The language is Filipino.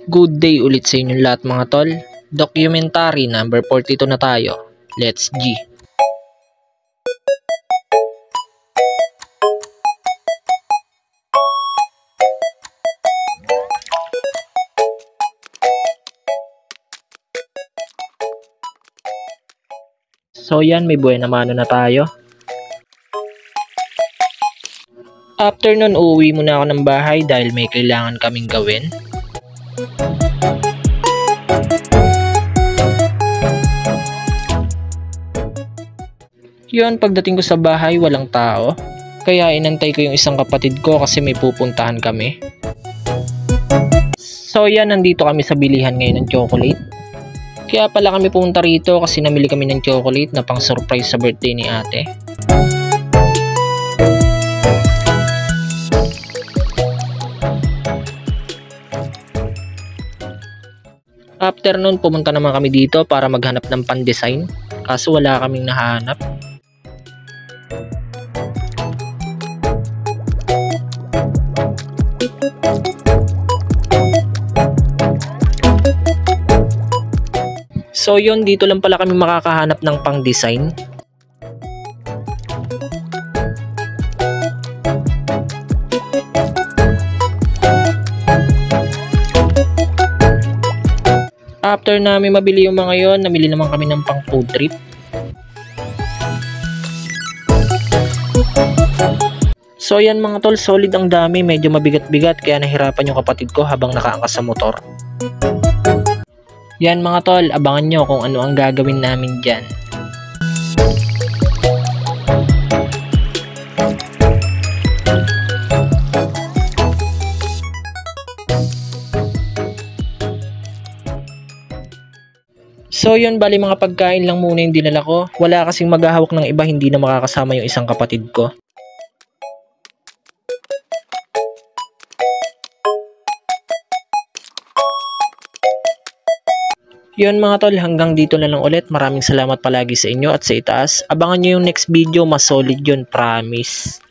Good day ulit sa inyong lahat mga tol. Documentary number 42 na tayo. Let's G. So yan, may buhay na mano na tayo. After nun, uuwi muna ako ng bahay dahil may kailangan kaming gawin. Yun, pagdating ko sa bahay, walang tao. Kaya inantay ko yung isang kapatid ko kasi may pupuntahan kami. So yan, nandito kami sa bilihan ngayon ng chocolate. Kaya pala kami pumunta rito kasi namili kami ng chocolate na pang surprise sa birthday ni ate. After nun, pumunta naman kami dito para maghanap ng pan-design. Kaso wala kaming nahanap. So yun, dito lang pala kami makakahanap ng pang-design. After namin mabili yung mga yon, namili naman kami ng pang food trip. So yan mga tol, solid ang dami, medyo mabigat-bigat kaya nahirapan yung kapatid ko habang nakaangkas sa motor. Yan mga tol, abangan nyo kung ano ang gagawin namin dyan. So yun, bali mga pagkain lang muna yung dinala ko. Wala kasing maghahawak ng iba, hindi na makakasama yung isang kapatid ko. Yun mga tol, hanggang dito na lang ulit. Maraming salamat palagi sa inyo at sa itaas. Abangan nyo yung next video, mas solid yun, promise.